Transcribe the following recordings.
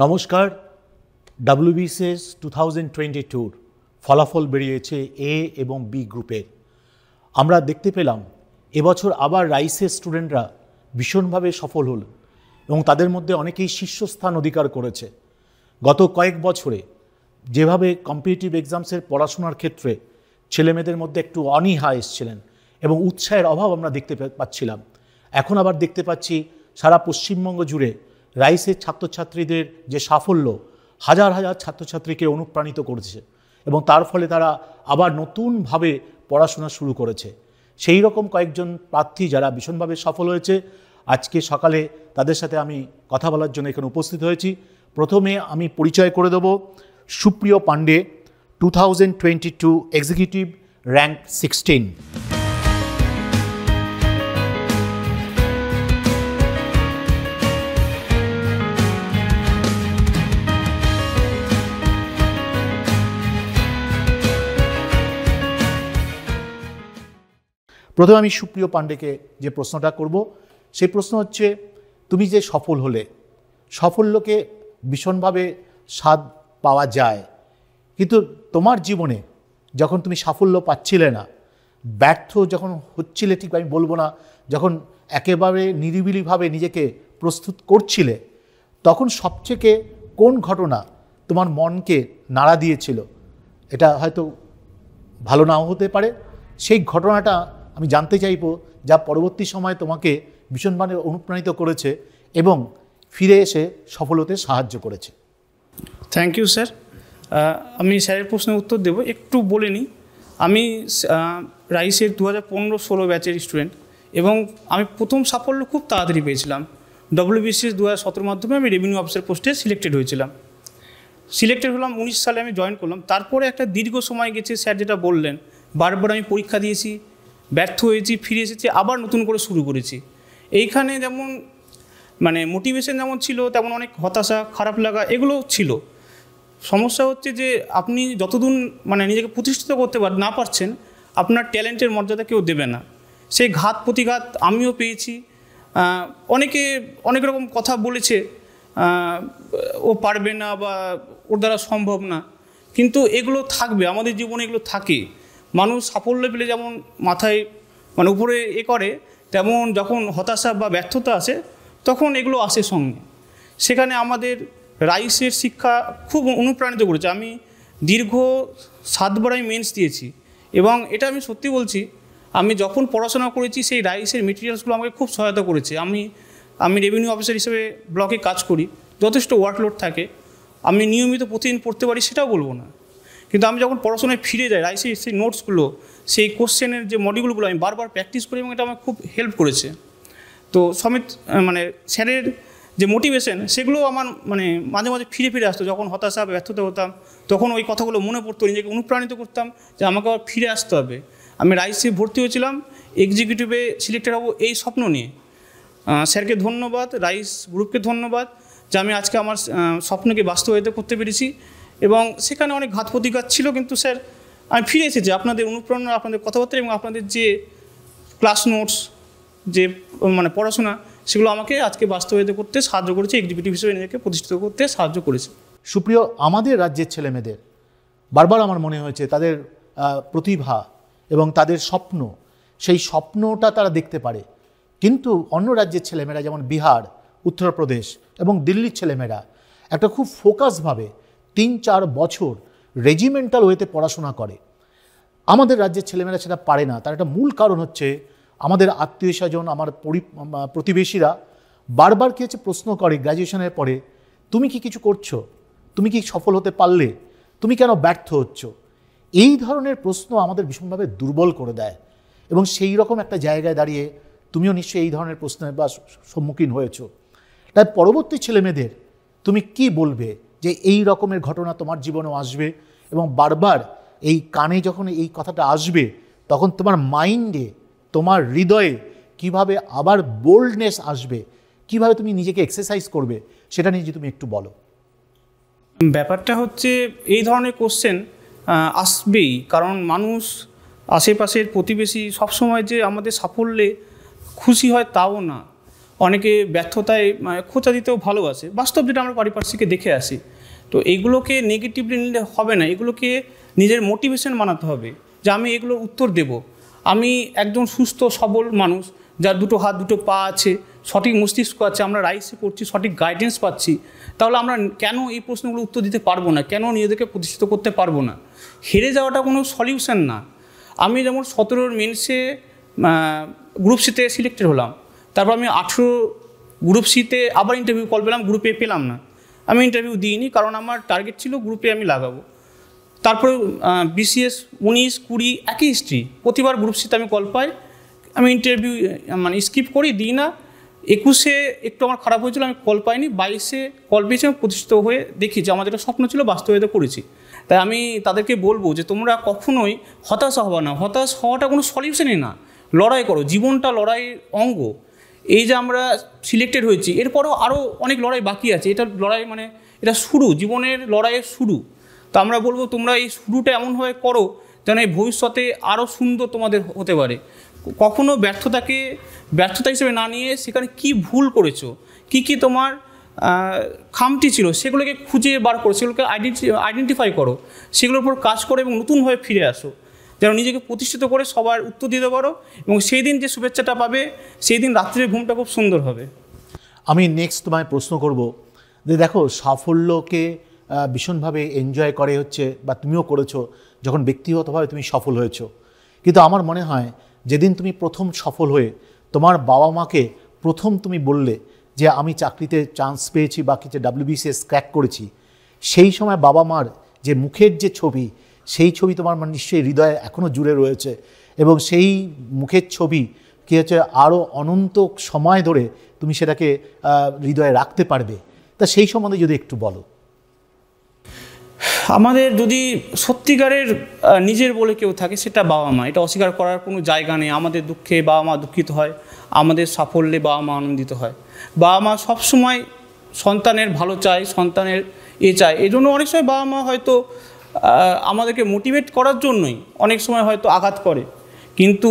নমস্কার। WBCS 2022 ফলাফল বেরিয়েছে এ এবং বি গ্রুপের। আমরা দেখতে পেলাম এবছর আবার রাইসের স্টুডেন্টরা ভীষণভাবে সফল হল এবং তাদের মধ্যে অনেকেই শীর্ষস্থান অধিকার করেছে। গত কয়েক বছরে যেভাবে কম্পিটিটিভ এক্সামসের পড়াশোনার ক্ষেত্রে ছেলেমেয়েদের মধ্যে একটু অনীহা এসেছিলেন এবং উৎসাহের অভাব আমরা দেখতে পাচ্ছিলাম, এখন আবার দেখতে পাচ্ছি সারা পশ্চিমবঙ্গ জুড়ে রাইসের ছাত্রছাত্রীদের যে সাফল্য হাজার হাজার ছাত্রছাত্রীকে অনুপ্রাণিত করেছে এবং তার ফলে তারা আবার নতুনভাবে পড়াশোনা শুরু করেছে। সেই রকম কয়েকজন প্রার্থী যারা ভীষণভাবে সফল হয়েছে, আজকে সকালে তাদের সাথে আমি কথা বলার জন্য এখানে উপস্থিত হয়েছি। প্রথমে আমি পরিচয় করে দেব সুপ্রিয় পাণ্ডে, 2022 এক্সিকিউটিভ র্যাঙ্ক 16। প্রথমে আমি সুপ্রিয় পাণ্ডেকে যে প্রশ্নটা করব, সেই প্রশ্ন হচ্ছে, তুমি যে সফল হলে, সাফল্যকে ভীষণভাবে স্বাদ পাওয়া যায়, কিন্তু তোমার জীবনে যখন তুমি সাফল্য পাচ্ছিলে না, ব্যর্থ যখন হচ্ছিলে, ঠিক আমি বলবো না, যখন একেবারে নিরিবিলিভাবে নিজেকে প্রস্তুত করছিলে, তখন সবথেকে কোন ঘটনা তোমার মনকে নাড়া দিয়েছিল? এটা হয়তো ভালো নাও হতে পারে। সেই ঘটনাটা আমি জানতে চাইব, যা পরবর্তী সময়ে তোমাকে ভীষণভাবে অনুপ্রাণিত করেছে এবং ফিরে এসে সফল হতে সাহায্য করেছে। Thank you sir. আমি স্যারের প্রশ্নের উত্তর দেব। একটু বলে নিই, আমি রাইসের 2015-16 ব্যাচের স্টুডেন্ট এবং আমি প্রথম সাফল্য খুব তাড়াতাড়ি পেয়েছিলাম। WBCS 2017 মাধ্যমে আমি রেভিনিউ অফিসার পোস্টে সিলেক্টেড হয়েছিলাম। সিলেক্টেড হলাম 19 সালে, আমি জয়েন করলাম। তারপরে একটা দীর্ঘ সময় গেছে, স্যার যেটা বললেন, বারবার আমি পরীক্ষা দিয়েছি, ব্যর্থ হয়েছি, ফিরে এসেছি, আবার নতুন করে শুরু করেছি। এইখানে যেমন মোটিভেশন যেমন ছিল, তেমন অনেক হতাশা, খারাপ লাগা এগুলো ছিল। সমস্যা হচ্ছে যে আপনি যতদিন নিজেকে প্রতিষ্ঠিত করতে না পারছেন, আপনার ট্যালেন্টের মর্যাদা কেউ দেবে না। সেই ঘাত প্রতিঘাত আমিও পেয়েছি। অনেকে অনেক রকম কথা বলেছে, ও পারবে না বা ওর দ্বারা সম্ভব না, কিন্তু এগুলো থাকবে, আমাদের জীবনে এগুলো থাকে। মানুষ সাফল্য পেলে যেমন মাথায় উপরে করে, তেমন যখন হতাশা বা ব্যর্থতা আসে তখন এগুলো আসে সঙ্গে। সেখানে আমাদের রাইসের শিক্ষা খুব অনুপ্রাণিত করেছে। আমি দীর্ঘ 7 বার আমি মেন্স দিয়েছি এবং এটা আমি সত্যি বলছি, আমি যখন পড়াশোনা করেছি সেই রাইসের মেটেরিয়ালসগুলো আমাকে খুব সহায়তা করেছে। আমি রেভিনিউ অফিসার হিসেবে ব্লকে কাজ করি, যথেষ্ট ওয়ার্কলোড থাকে, আমি নিয়মিত প্রতিদিন পড়তে পারি সেটাও বলবো না, কিন্তু আমি যখন পড়াশোনায় ফিরে যাই, রাইসের সেই নোটসগুলো, সেই কোশ্চেনের যে মডিউলগুলো আমি বারবার প্র্যাকটিস করি এবং এটা আমার খুব হেল্প করেছে। তো সমেত স্যারের যে মোটিভেশন, সেগুলো আমার মাঝে মাঝে ফিরে ফিরে আসতো। যখন হতাশা ব্যর্থতা হতাম, তখন ওই কথাগুলো মনে পড়তো, নিজেকে অনুপ্রাণিত করতাম যে আমাকে আবার ফিরে আসতে হবে। আমি রাইসে ভর্তি হয়েছিলাম এক্সিকিউটিভে সিলেক্টেড হবো এই স্বপ্ন নিয়ে। স্যারকে ধন্যবাদ, রাইস গ্রুপকে ধন্যবাদ যে আমি আজকে আমার স্বপ্নকে বাস্তবায়িত করতে পেরেছি। এবং সেখানে অনেক ঘাত প্রতিঘাত ছিল, কিন্তু স্যার আমি ফিরে এসেছি আপনাদের অনুপ্রেরণা, আপনাদের কথাবার্তা এবং আপনাদের যে ক্লাস নোটস, যে পড়াশোনা, সেগুলো আমাকে আজকে বাস্তবায়িত করতে সাহায্য করেছে, এক্সিকিউটিভ হিসেবে নিজেকে প্রতিষ্ঠিত করতে সাহায্য করেছে। সুপ্রিয়, আমাদের রাজ্যের ছেলেমেয়েদের বারবার আমার মনে হয়েছে তাদের প্রতিভা এবং তাদের স্বপ্ন, সেই স্বপ্নটা তারা দেখতে পারে, কিন্তু অন্য রাজ্যের ছেলেমেয়েরা যেমন বিহার, উত্তরপ্রদেশ এবং দিল্লির ছেলেমেয়েরা একটা খুব ফোকাসভাবে 3-4 বছর রেজিমেন্টাল ওয়েতে পড়াশোনা করে। আমাদের রাজ্যের ছেলেমেয়েরা সেটা পারে না। তার একটা মূল কারণ হচ্ছে আমাদের আত্মীয় স্বজন, আমার প্রতিবেশীরা বারবার কি হচ্ছে প্রশ্ন করে গ্র্যাজুয়েশনের পরে, তুমি কি কিছু করছো, তুমি কি সফল হতে পারলে, তুমি কেন ব্যর্থ হচ্ছ? এই ধরনের প্রশ্ন আমাদের ভীষণভাবে দুর্বল করে দেয় এবং সেই রকম একটা জায়গায় দাঁড়িয়ে তুমিও নিশ্চয়ই এই ধরনের প্রশ্নের বা সম্মুখীন হয়েছ। তাই পরবর্তী ছেলেমেয়েদের তুমি কি বলবে যে এই রকমের ঘটনা তোমার জীবনেও আসবে এবং বারবার এই কানে যখন এই কথাটা আসবে, তখন তোমার মাইন্ডে, তোমার হৃদয়ে কিভাবে আবার বোল্ডনেস আসবে, কিভাবে তুমি নিজেকে এক্সারসাইজ করবে, সেটা নিয়ে যদি তুমি একটু বলো। ব্যাপারটা হচ্ছে, এই ধরনের কোশ্চেন আসবেই, কারণ মানুষ, আশেপাশের প্রতিবেশী সবসময় যে আমাদের সাফল্যে খুশি হয় তাও না। অনেকে ব্যর্থতায় খোঁচা দিতেও ভালোবাসে, বাস্তব যেটা আমরা পারিপার্শ্বিকে দেখে আসি। তো এইগুলোকে নেগেটিভলি নিলে হবে না, এগুলোকে নিজের মোটিভেশন বানাতে হবে যে আমি এগুলোর উত্তর দেব। আমি একজন সুস্থ সবল মানুষ, যার দুটো হাত দুটো পা আছে, সঠিক মস্তিষ্ক আছে, আমরা রাইসে করছি, সঠিক গাইডেন্স পাচ্ছি, তাহলে আমরা কেন এই প্রশ্নগুলো উত্তর দিতে পারবো না, কেন নিজেদেরকে প্রতিষ্ঠিত করতে পারবো না? হেরে যাওয়াটা কোনো সলিউশন না। আমি যেমন 17 মেন্সে গ্রুপ সিতে সিলেক্টেড হলাম, তারপর আমি 18 গ্রুপ সিতে আবার ইন্টারভিউ কল পেলাম, গ্রুপে পেলাম না। আমি ইন্টারভিউ দিইনি, কারণ আমার টার্গেট ছিল গ্রুপে আমি লাগাবো। তারপরে BCS 19, 20 একই হিস্ট্রি, প্রতিবার গ্রুপ সিতে আমি কল পাই, আমি ইন্টারভিউ স্কিপ করি, দিই না। 21-এ একটু আমার খারাপ হয়েছিল, আমি কল পাইনি। 22-এ কল পেয়েছি, আমি প্রতিষ্ঠিত হয়ে দেখি যে আমার যেটা স্বপ্ন ছিল বাস্তবায়িত করেছি। তাই আমি তাদেরকে বলবো যে তোমরা কখনোই হতাশ হবা না, হতাশ হওয়াটা কোনো সলিউশনই না। লড়াই করো, জীবনটা লড়াইয়ের অঙ্গ। এই যে আমরা সিলেক্টেড হয়েছি, এরপরও আরও অনেক লড়াই বাকি আছে। এটা লড়াই এটা শুরু, জীবনের লড়াইয়ের শুরু। তো আমরা বলবো তোমরা এই শুরুটা এমনভাবে করো যেন এই ভবিষ্যতে আরও সুন্দর তোমাদের হতে পারে। কখনো ব্যর্থতাকে ব্যর্থতা হিসেবে না নিয়ে সেখানে কি ভুল করেছো, কি তোমার খামতি ছিল, সেগুলোকে খুঁজে বার করো, সেগুলোকে আইডেন্টিফাই করো, সেগুলোর উপর কাজ করো এবং নতুনভাবে ফিরে আসো, যেন নিজেকে প্রতিষ্ঠিত করে সবার উত্তর দিতে পারো। এবং সেই দিন যে শুভেচ্ছাটা পাবে, সেই দিন রাত্রির ঘুমটা খুব সুন্দর হবে। আমি নেক্সট তোমায় প্রশ্ন করব যে দেখো, সাফল্যকে ভীষণভাবে এনজয় করে হচ্ছে, বা তুমিও করেছো যখন ব্যক্তিগতভাবে তুমি সফল হয়েছো। কিন্তু আমার মনে হয় যেদিন তুমি প্রথম সফল হয়ে তোমার বাবা মাকে প্রথম তুমি বললে যে আমি চাকরিতে চান্স পেয়েছি বা কিছু WBCS ক্র্যাক করেছি, সেই সময় বাবা মার যে মুখের যে ছবি, সেই ছবি তোমার নিশ্চয়ই হৃদয়ে এখনও জুড়ে রয়েছে, এবং সেই মুখের ছবি কী হচ্ছে আরও অনন্ত সময় ধরে তুমি সেটাকে হৃদয়ে রাখতে পারবে। তা সেই সম্বন্ধে যদি একটু বলো। আমাদের যদি সত্যিকারের নিজের বলে কেউ থাকে, সেটা বাবা মা। এটা অস্বীকার করার কোনো জায়গা নেই। আমাদের দুঃখে বাবা মা দুঃখিত হয়, আমাদের সাফল্যে বাবা মা আনন্দিত হয়। বাবা মা সবসময় সন্তানের ভালো চায়, সন্তানের চায়। এই জন্য অনেক সময় বাবা মা হয়তো আমাদেরকে মোটিভেট করার জন্যই অনেক সময় হয়তো আঘাত করে। কিন্তু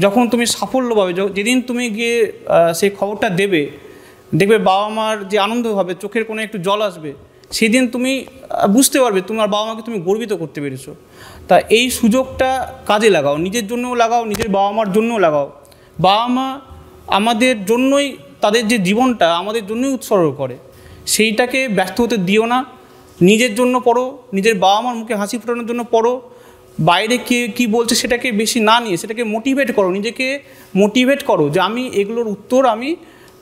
যখন তুমি সাফল্য পাবে, যেদিন তুমি গিয়ে সেই খবরটা দেখবে বাবা মার যে আনন্দ হবে, চোখের কোণে একটু জল আসবে, সেদিন তুমি বুঝতে পারবে তোমার বাবা মাকে তুমি গর্বিত করতে পেরেছো। তা এই সুযোগটা কাজে লাগাও, নিজের জন্যও লাগাও, নিজের বাবা মার জন্যও লাগাও। বাবা মা আমাদের জন্যই, তাদের যে জীবনটা আমাদের জন্যই উৎসর্গ করে, সেইটাকে ব্যর্থ হতে দিও না। নিজের জন্য পড়ো, নিজের বাবা মার মুখে হাসি ফোটানোর জন্য পড়ো। বাইরে কে কী বলছে সেটাকে বেশি না নিয়ে সেটাকে মোটিভেট করো, নিজেকে মোটিভেট করো যে আমি এগুলোর উত্তর আমি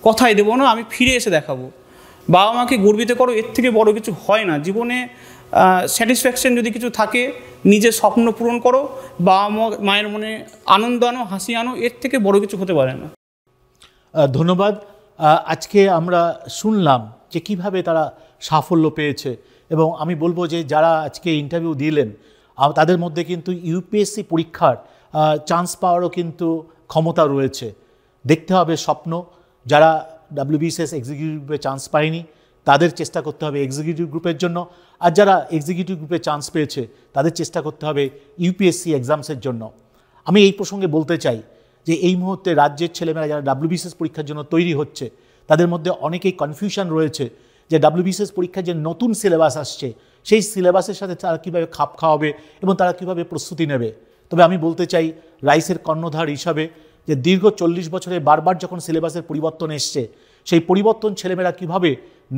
কথায় দেবো না, আমি ফিরে এসে দেখাবো। বাবা মাকে গর্বিত করো, এর থেকে বড় কিছু হয় না জীবনে। স্যাটিসফ্যাকশন যদি কিছু থাকে, নিজের স্বপ্ন পূরণ করো, বাবা মায়ের মনে আনন্দ আনো, হাসি আনো, এর থেকে বড় কিছু হতে পারে না। ধন্যবাদ। আজকে আমরা শুনলাম যে কিভাবে তারা সাফল্য পেয়েছে, এবং আমি বলবো যে যারা আজকে ইন্টারভিউ দিলেন তাদের মধ্যে কিন্তু UPSC পরীক্ষার চান্স পাওয়ারও কিন্তু ক্ষমতা রয়েছে। দেখতে হবে স্বপ্ন। যারা WBCS এক্সিকিউটিভ গ্রুপে চান্স পায়নি তাদের চেষ্টা করতে হবে এক্সিকিউটিভ গ্রুপের জন্য, আর যারা এক্সিকিউটিভ গ্রুপে চান্স পেয়েছে তাদের চেষ্টা করতে হবে UPSC এক্সামসের জন্য। আমি এই প্রসঙ্গে বলতে চাই যে এই মুহূর্তে রাজ্যের ছেলেমেয়েরা যারা WBCS পরীক্ষার জন্য তৈরি হচ্ছে, তাদের মধ্যে অনেকেই কনফিউশন রয়েছে যে WBCS পরীক্ষার যে নতুন সিলেবাস আসছে, সেই সিলেবাসের সাথে তারা কীভাবে খাপ খাওয়াবে এবং তারা কীভাবে প্রস্তুতি নেবে। তবে আমি বলতে চাই রাইসের কর্ণধার হিসাবে যে দীর্ঘ 40 বছরে বারবার যখন সিলেবাসের পরিবর্তন এসছে, সেই পরিবর্তন ছেলেমেয়েরা কীভাবে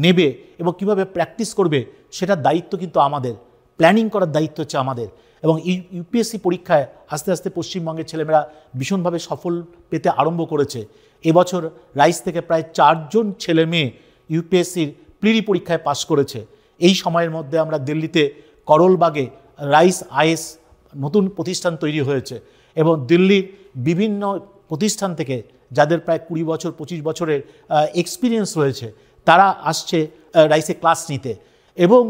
নেবে এবং কীভাবে প্র্যাকটিস করবে, সেটার দায়িত্ব কিন্তু আমাদের, প্ল্যানিং করার দায়িত্ব হচ্ছে আমাদের। এবং UPSC পরীক্ষায় আস্তে আস্তে পশ্চিমবঙ্গের ছেলেমেয়েরা ভীষণভাবে সফল পেতে আরম্ভ করেছে। এবছর রাইস থেকে প্রায় 4 জন ছেলে মেয়ে UPSCর প্রিলি পরীক্ষায় পাশ করেছে। এই সময়ের মধ্যে আমরা দিল্লিতে করলবাগে রাইস IS নতুন প্রতিষ্ঠান তৈরি হয়েছে, এবং দিল্লির বিভিন্ন প্রতিষ্ঠান থেকে যাদের প্রায় 20 বছর 25 বছরের এক্সপিরিয়েন্স রয়েছে, তারা আসছে রাইসে ক্লাস নিতে। এবং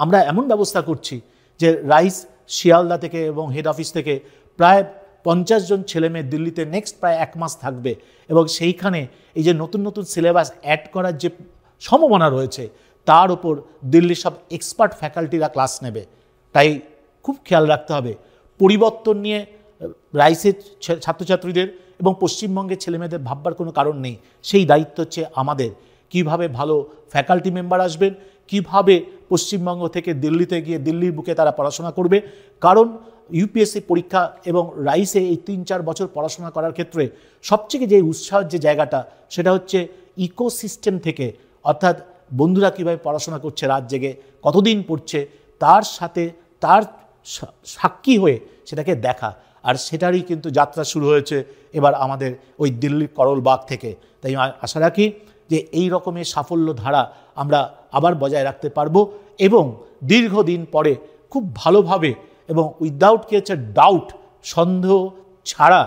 আমরা এমন ব্যবস্থা করছি যে রাইস শিয়ালদা থেকে এবং হেড অফিস থেকে প্রায় 50 জন ছেলেমেয়ে দিল্লিতে নেক্সট প্রায় 1 মাস থাকবে, এবং সেইখানে এই যে নতুন নতুন সিলেবাস অ্যাড করার যে সম্ভাবনা রয়েছে, তার উপর দিল্লির সব এক্সপার্ট ফ্যাকাল্টিরা ক্লাস নেবে। তাই খুব খেয়াল রাখতে হবে পরিবর্তন নিয়ে রাইসের ছাত্রছাত্রীদের এবং পশ্চিমবঙ্গের ছেলেমেয়েদের ভাববার কোনো কারণ নেই। সেই দায়িত্ব হচ্ছে আমাদের। কিভাবে ভালো ফ্যাকাল্টি মেম্বার আসবেন, কিভাবে পশ্চিমবঙ্গ থেকে দিল্লিতে গিয়ে দিল্লির বুকে তারা পড়াশোনা করবে। কারণ ইউপিএসসি পরীক্ষা এবং রাইসে এই 3-4 বছর পড়াশোনা করার ক্ষেত্রে সবচেয়ে যে উৎসাহের যে জায়গাটা, সেটা হচ্ছে ইকোসিস্টেম থেকে, অর্থাৎ বন্ধুরা কীভাবে পড়াশোনা করছে রাত জেগে, কতদিন পড়ছে, তার সাথে তার সাক্ষী হয়ে সেটাকে দেখা। আর সেটারই কিন্তু যাত্রা শুরু হয়েছে এবার আমাদের ওই দিল্লির করলবাগ থেকে। তাই আশা রাখি যে এই রকমের সাফল্য ধারা আমরা আবার বজায় রাখতে পারবো এবং দীর্ঘদিন পরে খুব ভালোভাবে এবং উইদাউট কি হচ্ছে ডাউট, সন্দেহ ছাড়া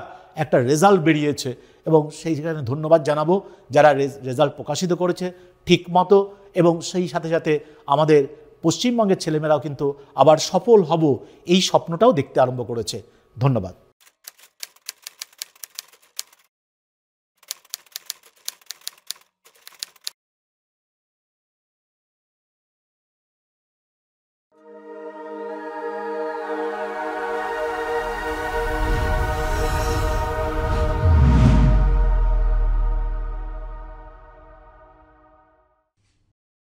একটা রেজাল্ট বেরিয়েছে এবং সেইখানে ধন্যবাদ জানাবো যারা রেজাল্ট প্রকাশিত করেছে ঠিকমতো, এবং সেই সাথে সাথে আমাদের পশ্চিমবঙ্গের ছেলেমেয়েরাও কিন্তু আবার সফল হব এই স্বপ্নটাও দেখতে আরম্ভ করেছে। ধন্যবাদ।